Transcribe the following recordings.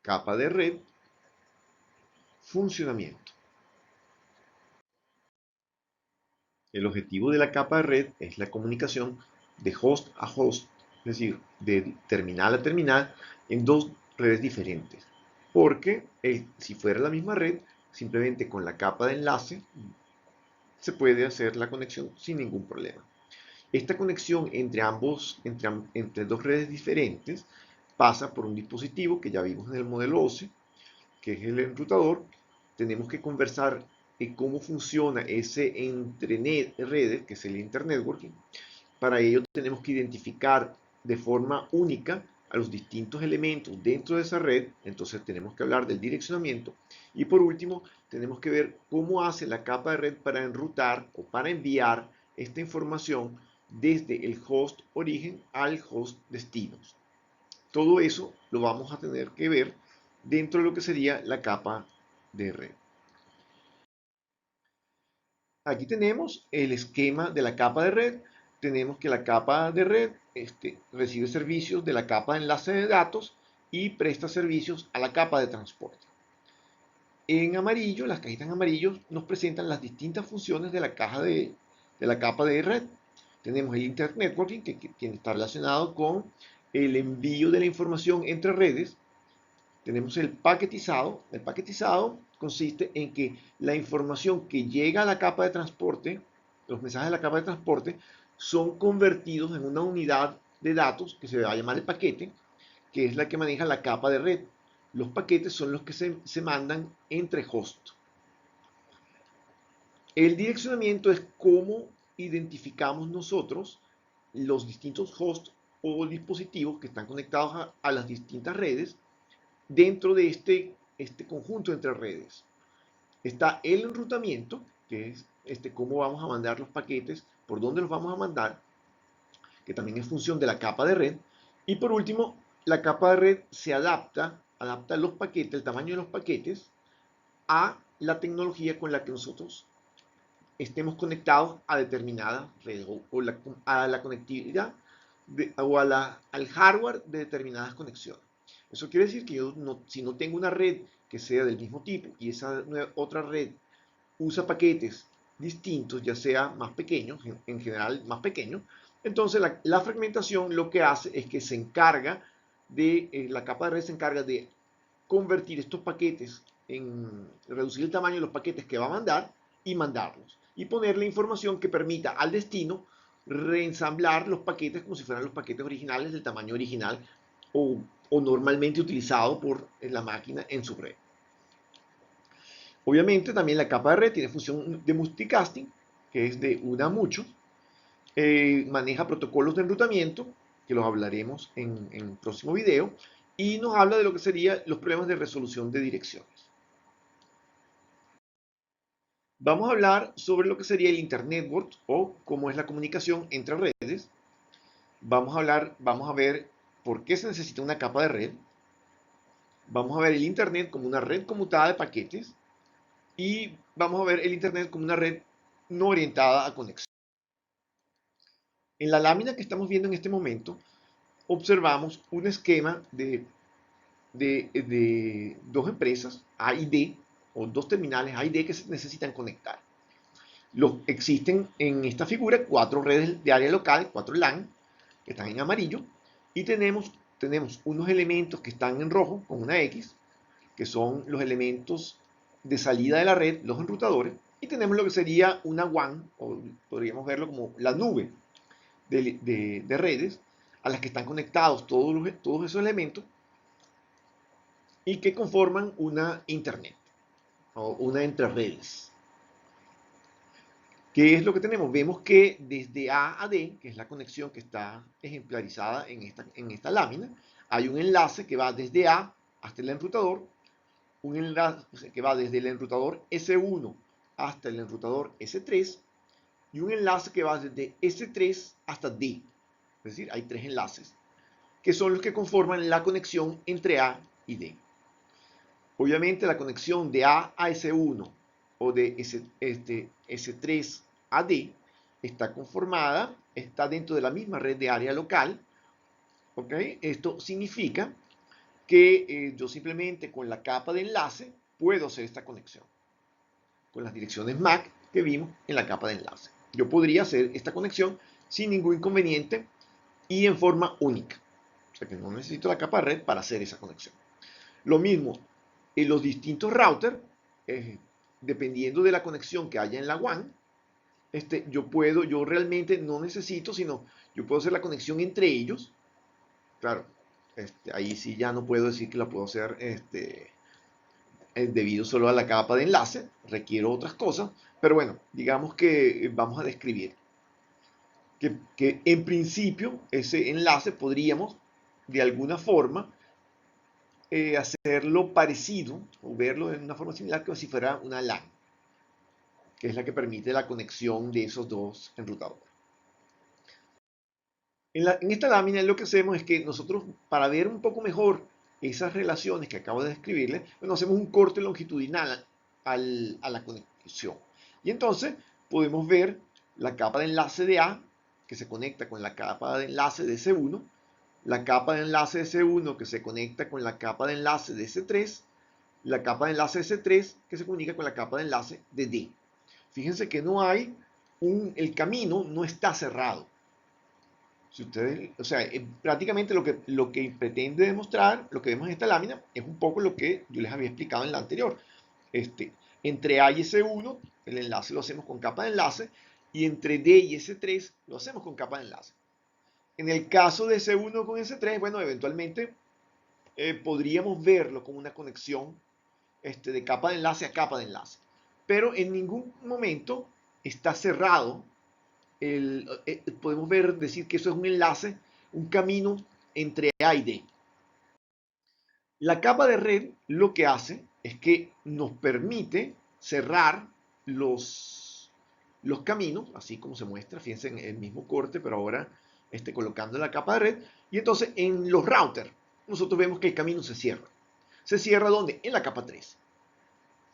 capa de red, funcionamiento. El objetivo de la capa de red es la comunicación de host a host, es decir, de terminal a terminal en dos redes diferentes. Porque si fuera la misma red, simplemente con la capa de enlace se puede hacer la conexión sin ningún problema. Esta conexión entre dos redes diferentes pasa por un dispositivo que ya vimos en el modelo OSI, que es el enrutador. Tenemos que conversar en cómo funciona ese entre redes, que es el internetworking. Para ello tenemos que identificar de forma única a los distintos elementos dentro de esa red. Entonces tenemos que hablar del direccionamiento. Y por último, tenemos que ver cómo hace la capa de red para enrutar o para enviar esta información desde el host origen al host destino. Todo eso lo vamos a tener que ver dentro de lo que sería la capa de red. Aquí tenemos el esquema de la capa de red. Tenemos que la capa de red recibe servicios de la capa de enlace de datos y presta servicios a la capa de transporte. En amarillo, las cajitas en amarillo nos presentan las distintas funciones de la capa de red. Tenemos el Internet Networking, que está relacionado con el envío de la información entre redes. Tenemos el paquetizado. El paquetizado consiste en que la información que llega a la capa de transporte, los mensajes de la capa de transporte, son convertidos en una unidad de datos que se va a llamar el paquete, que es la que maneja la capa de red. Los paquetes son los que se mandan entre hosts. El direccionamiento es cómo identificamos nosotros los distintos hosts o dispositivos que están conectados a las distintas redes dentro de este conjunto entre redes. Está el enrutamiento, que es cómo vamos a mandar los paquetes, por dónde los vamos a mandar, que también es función de la capa de red. Y por último, la capa de red se adapta los paquetes, el tamaño de los paquetes, a la tecnología con la que nosotros estemos conectados a determinada red a la conectividad al hardware de determinadas conexiones. Eso quiere decir que si no tengo una red que sea del mismo tipo y esa otra red usa paquetes distintos, ya sea más pequeños, en general más pequeños, entonces la fragmentación lo que hace es que la capa de red se encarga de convertir estos paquetes reducir el tamaño de los paquetes que va a mandar y mandarlos. Y ponerle información que permita al destino reensamblar los paquetes como si fueran los paquetes originales del tamaño original o normalmente utilizado por la máquina en su red. Obviamente también la capa de red tiene función de multicasting, que es de una a muchos. Maneja protocolos de enrutamiento, que los hablaremos en el próximo video, y nos habla de lo que serían los problemas de resolución de direcciones. Vamos a hablar sobre lo que sería el Internet Network o cómo es la comunicación entre redes. Vamos a ver por qué se necesita una capa de red. Vamos a ver el Internet como una red conmutada de paquetes y vamos a ver el Internet como una red no orientada a conexión. En la lámina que estamos viendo en este momento, observamos un esquema de dos empresas, A y D, o dos terminales A y D que se necesitan conectar. Existen en esta figura 4 redes de área local, 4 LAN, que están en amarillo, y tenemos unos elementos que están en rojo, con una X, que son los elementos de salida de la red, los enrutadores, y tenemos lo que sería una WAN, o podríamos verlo como la nube de redes, a las que están conectados todos esos elementos, y que conforman una Internet, o una entre redes. ¿Qué es lo que tenemos? Vemos que desde A a D, que es la conexión que está ejemplarizada en esta lámina, hay un enlace que va desde A hasta el enrutador, un enlace que va desde el enrutador S1 hasta el enrutador S3 y un enlace que va desde S3 hasta D. Es decir, hay 3 enlaces que son los que conforman la conexión entre A y D. Obviamente la conexión de A a S1 o de S3 a D está dentro de la misma red de área local. ¿Okay? Esto significa que yo simplemente con la capa de enlace puedo hacer esta conexión con las direcciones MAC que vimos en la capa de enlace. Yo podría hacer esta conexión sin ningún inconveniente y en forma única. O sea que no necesito la capa de red para hacer esa conexión. Lo mismo en los distintos routers, dependiendo de la conexión que haya en la WAN, yo realmente no necesito, sino yo puedo hacer la conexión entre ellos. Claro, ahí sí ya no puedo decir que la puedo hacer debido solo a la capa de enlace, requiero otras cosas, pero bueno, digamos que vamos a describir que en principio ese enlace podríamos de alguna forma hacerlo parecido o verlo de una forma similar que si fuera una LAN, que es la que permite la conexión de esos dos enrutadores. En esta lámina lo que hacemos es que nosotros, para ver un poco mejor esas relaciones que acabo de describirles, bueno, hacemos un corte longitudinal a la conexión. Y entonces podemos ver la capa de enlace de A, que se conecta con la capa de enlace de C1, la capa de enlace de C1 que se conecta con la capa de enlace de C3, la capa de enlace de C3 que se comunica con la capa de enlace de D. Fíjense que no hay el camino no está cerrado. Si ustedes, o sea, prácticamente lo que pretende demostrar, lo que vemos en esta lámina, es un poco lo que yo les había explicado en la anterior. Entre A y S1, el enlace lo hacemos con capa de enlace, y entre D y S3 lo hacemos con capa de enlace. En el caso de S1 con S3, bueno, eventualmente podríamos verlo como una conexión de capa de enlace a capa de enlace. Pero en ningún momento está cerrado podemos decir que eso es un enlace, un camino entre A y D. La capa de red lo que hace es que nos permite cerrar los caminos, así como se muestra, fíjense en el mismo corte, pero ahora colocando la capa de red, y entonces en los routers nosotros vemos que el camino se cierra. ¿Se cierra dónde? En la capa 3.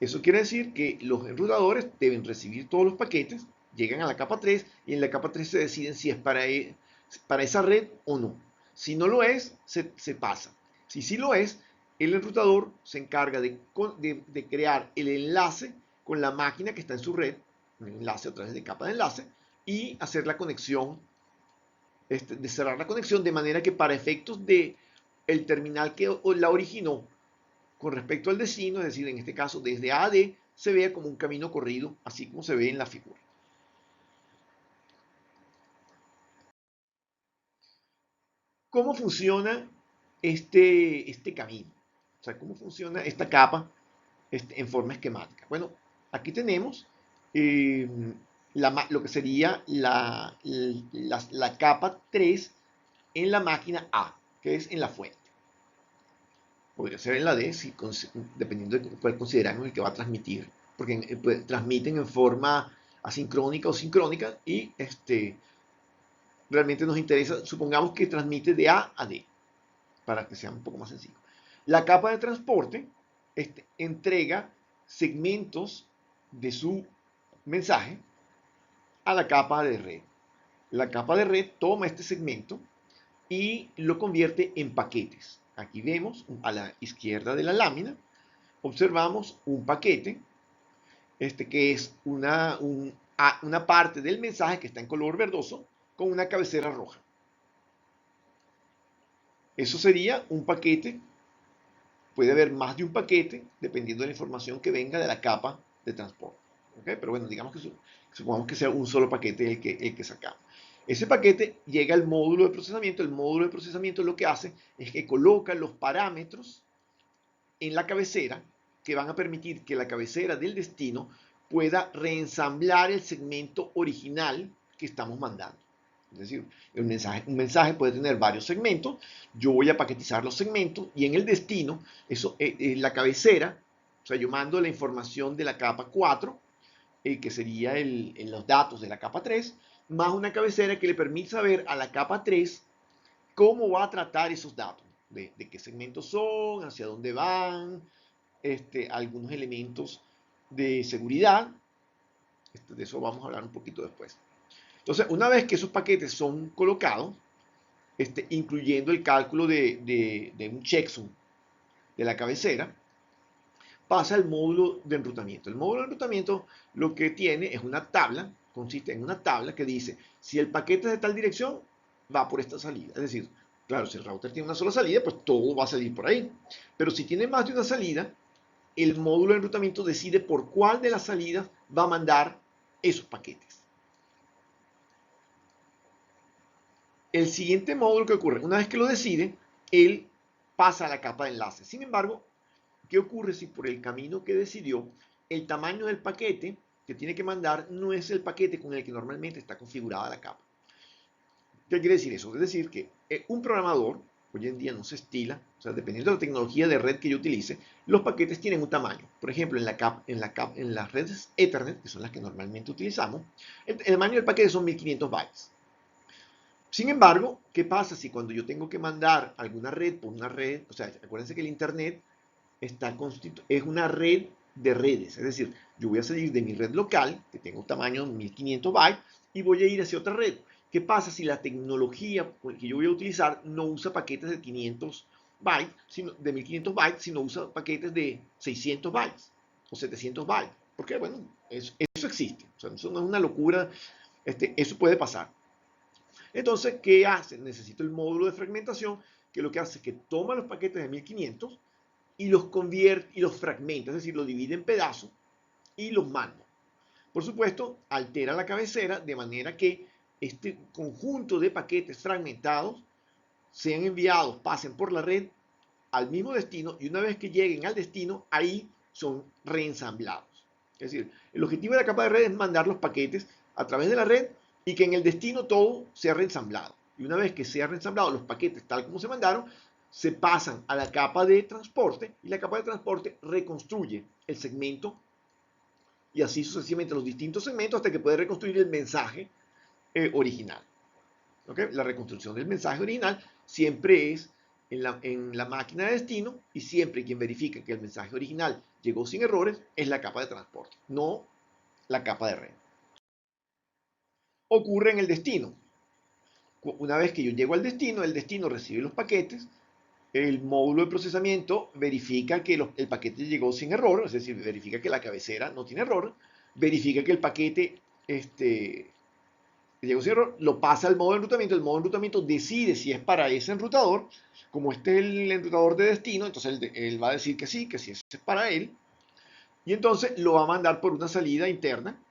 Eso quiere decir que los enrutadores deben recibir todos los paquetes, llegan a la capa 3 y en la capa 3 se deciden si es para esa red o no. Si no lo es, se pasa. Si sí lo es, el enrutador se encarga de crear el enlace con la máquina que está en su red, un enlace a través de capa de enlace, y hacer la conexión, de cerrar la conexión de manera que para efectos de el terminal que la originó con respecto al destino, es decir, en este caso desde A a D, se vea como un camino corrido, así como se ve en la figura. ¿Cómo funciona este camino? O sea, ¿cómo funciona esta capa en forma esquemática? Bueno, aquí tenemos lo que sería la capa 3 en la máquina A, que es en la fuente. Podría ser en la D, dependiendo de cuál consideramos el que va a transmitir, porque transmiten en forma asincrónica o sincrónica y realmente nos interesa, supongamos que transmite de A a D, para que sea un poco más sencillo. La capa de transporte entrega segmentos de su mensaje a la capa de red. La capa de red toma este segmento y lo convierte en paquetes. Aquí vemos a la izquierda de la lámina, observamos un paquete, que es una parte del mensaje que está en color verdoso con una cabecera roja. Eso sería un paquete. Puede haber más de un paquete dependiendo de la información que venga de la capa de transporte. ¿Okay? Pero bueno, digamos que supongamos que sea un solo paquete el que sacamos. Ese paquete llega al módulo de procesamiento. El módulo de procesamiento lo que hace es que coloca los parámetros en la cabecera que van a permitir que la cabecera del destino pueda reensamblar el segmento original que estamos mandando. Es decir, un mensaje puede tener varios segmentos, yo voy a paquetizar los segmentos y en el destino, la cabecera, o sea, yo mando la información de la capa 4, que sería los datos de la capa 3, más una cabecera que le permite saber a la capa 3 cómo va a tratar esos datos, de qué segmentos son, hacia dónde van, algunos elementos de seguridad. De eso vamos a hablar un poquito después. Entonces, una vez que esos paquetes son colocados, incluyendo el cálculo de un checksum de la cabecera, pasa al módulo de enrutamiento. El módulo de enrutamiento lo que tiene es una tabla, consiste en una tabla que dice, si el paquete es de tal dirección, va por esta salida. Es decir, claro, si el router tiene una sola salida, pues todo va a salir por ahí. Pero si tiene más de una salida, el módulo de enrutamiento decide por cuál de las salidas va a mandar esos paquetes. El siguiente módulo que ocurre, una vez que lo decide, él pasa a la capa de enlace. Sin embargo, ¿qué ocurre si por el camino que decidió, el tamaño del paquete que tiene que mandar no es el paquete con el que normalmente está configurada la capa? ¿Qué quiere decir eso? Es decir, que un programador, hoy en día no se estila, o sea, dependiendo de la tecnología de red que yo utilice, los paquetes tienen un tamaño. Por ejemplo, en las redes Ethernet, que son las que normalmente utilizamos, el tamaño del paquete son 1500 bytes. Sin embargo, ¿qué pasa si cuando yo tengo que mandar alguna red por una red? O sea, acuérdense que el Internet es una red de redes, es decir, yo voy a salir de mi red local, que tengo un tamaño de 1500 bytes, y voy a ir hacia otra red. ¿Qué pasa si la tecnología que yo voy a utilizar no usa paquetes de 500 bytes, de 1500 bytes, sino usa paquetes de 600 bytes o 700 bytes? Porque, bueno, eso existe, o sea, eso no es una locura, eso puede pasar. Entonces, ¿qué hace? Necesito el módulo de fragmentación, que lo que hace es que toma los paquetes de 1500 y los convierte y los fragmenta, es decir, los divide en pedazos y los manda. Por supuesto, altera la cabecera de manera que este conjunto de paquetes fragmentados sean enviados, pasen por la red al mismo destino y una vez que lleguen al destino, ahí son reensamblados. Es decir, el objetivo de la capa de red es mandar los paquetes a través de la red y que en el destino todo sea reensamblado. Y una vez que sea reensamblado los paquetes tal como se mandaron, se pasan a la capa de transporte y la capa de transporte reconstruye el segmento y así sucesivamente los distintos segmentos hasta que puede reconstruir el mensaje original. ¿Okay? La reconstrucción del mensaje original siempre es en la máquina de destino y siempre quien verifica que el mensaje original llegó sin errores es la capa de transporte, no la capa de red. Ocurre en el destino. Una vez que yo llego al destino, el destino recibe los paquetes, el módulo de procesamiento verifica que el paquete llegó sin error, es decir, verifica que la cabecera no tiene error, verifica que el paquete llegó sin error, lo pasa al modo de enrutamiento, el modo de enrutamiento decide si es para ese enrutador, como este es el enrutador de destino, entonces él va a decir que sí es para él, y entonces lo va a mandar por una salida interna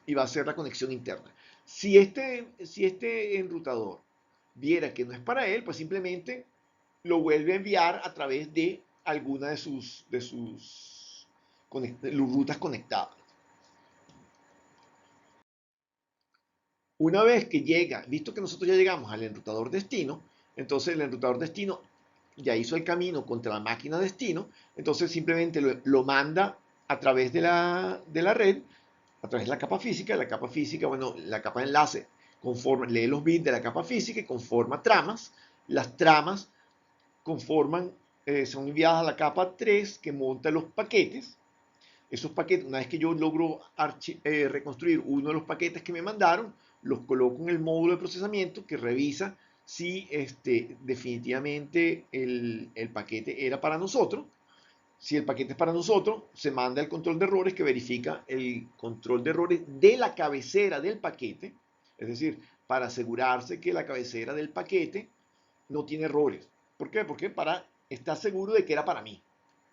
y va a hacer la conexión interna. Si este enrutador viera que no es para él, pues simplemente lo vuelve a enviar a través de alguna de sus rutas conectadas. Una vez que llega, visto que nosotros ya llegamos al enrutador destino, entonces el enrutador destino ya hizo el camino contra la máquina destino, entonces simplemente lo manda a través de la red, a través de la capa física, bueno, la capa de enlace lee los bits de la capa física y conforma tramas, las tramas son enviadas a la capa 3 que monta los paquetes. Esos paquetes, una vez que yo logro reconstruir uno de los paquetes que me mandaron, los coloco en el módulo de procesamiento que revisa si definitivamente el paquete era para nosotros. Si el paquete es para nosotros, se manda el control de errores que verifica el control de errores de la cabecera del paquete, es decir, para asegurarse que la cabecera del paquete no tiene errores. ¿Por qué? Porque para estar seguro de que era para mí,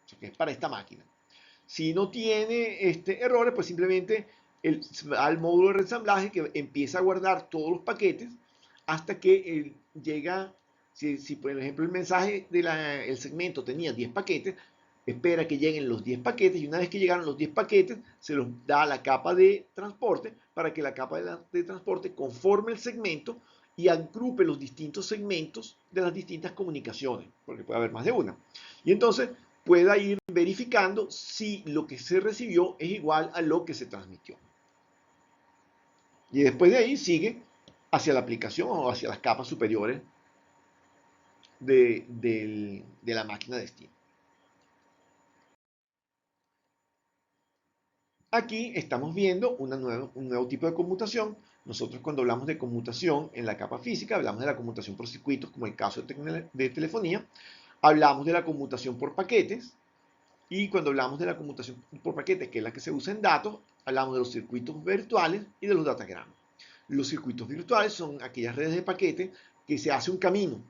o sea, que es para esta máquina. Si no tiene errores, pues simplemente va al módulo de reensamblaje que empieza a guardar todos los paquetes hasta que llega, si por ejemplo el mensaje del segmento tenía 10 paquetes, espera que lleguen los 10 paquetes y una vez que llegaron los 10 paquetes, se los da a la capa de transporte para que la capa de transporte conforme el segmento y agrupe los distintos segmentos de las distintas comunicaciones, porque puede haber más de una. Y entonces pueda ir verificando si lo que se recibió es igual a lo que se transmitió. Y después de ahí sigue hacia la aplicación o hacia las capas superiores de la máquina de destino. Aquí estamos viendo un nuevo tipo de conmutación. Nosotros cuando hablamos de conmutación en la capa física, hablamos de la conmutación por circuitos, como el caso de telefonía. Hablamos de la conmutación por paquetes, y cuando hablamos de la conmutación por paquetes, que es la que se usa en datos, hablamos de los circuitos virtuales y de los datagramas. Los circuitos virtuales son aquellas redes de paquetes que se hace un camino.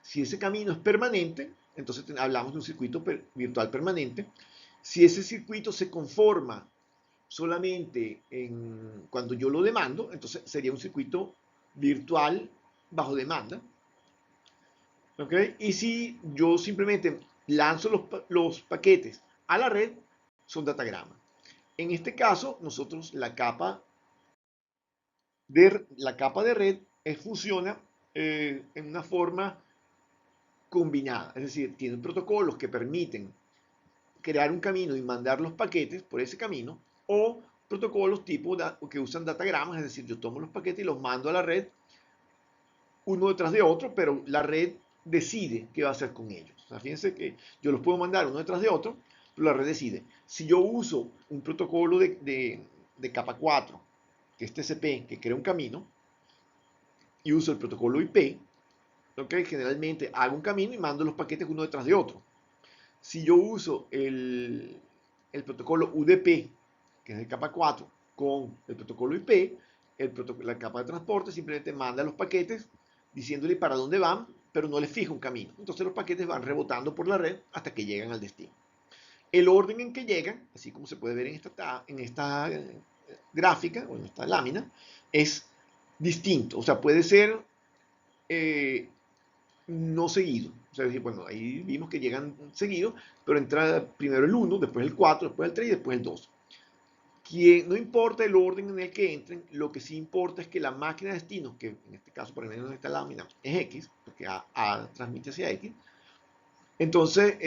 Si ese camino es permanente, entonces hablamos de un circuito virtual permanente. Si ese circuito se conforma solamente cuando yo lo demando, entonces sería un circuito virtual bajo demanda. ¿Okay? Y si yo simplemente lanzo los paquetes a la red, son datagramas. En este caso, nosotros la capa de red funciona en una forma combinada, es decir, tiene protocolos que permiten crear un camino y mandar los paquetes por ese camino, o protocolos tipo que usan datagramas, es decir, yo tomo los paquetes y los mando a la red uno detrás de otro, pero la red decide qué va a hacer con ellos. O sea, fíjense que yo los puedo mandar uno detrás de otro, pero la red decide. Si yo uso un protocolo de capa 4, que es TCP, que crea un camino, y uso el protocolo IP, ¿okay? Generalmente hago un camino y mando los paquetes uno detrás de otro. Si yo uso el protocolo UDP, que es de capa 4, con el protocolo IP, la capa de transporte simplemente manda los paquetes diciéndole para dónde van, pero no les fija un camino. Entonces los paquetes van rebotando por la red hasta que llegan al destino. El orden en que llegan, así como se puede ver en esta gráfica o en esta lámina, es distinto. O sea, puede ser no seguido. O sea, bueno, ahí vimos que llegan seguidos, pero entra primero el 1, después el 4, después el 3 y después el 2. No importa el orden en el que entren, lo que sí importa es que la máquina de destino, que en este caso, por ejemplo, en esta lámina es X, porque A transmite hacia X, entonces,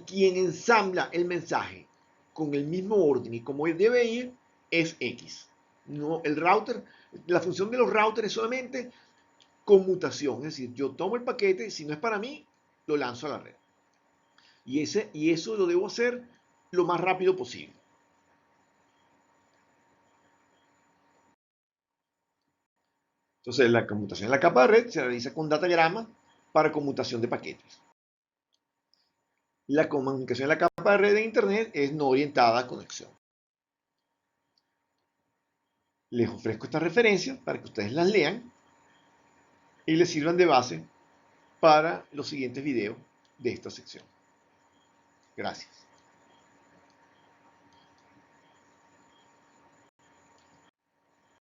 quien ensambla el mensaje con el mismo orden y como debe ir es X. No, el router, la función de los routers es solamente conmutación, es decir, yo tomo el paquete, si no es para mí, lo lanzo a la red. Y eso lo debo hacer lo más rápido posible. Entonces, la conmutación en la capa de red se realiza con datagramas para conmutación de paquetes. La comunicación en la capa de red de Internet es no orientada a conexión. Les ofrezco estas referencias para que ustedes las lean y les sirvan de base para los siguientes videos de esta sección. Gracias.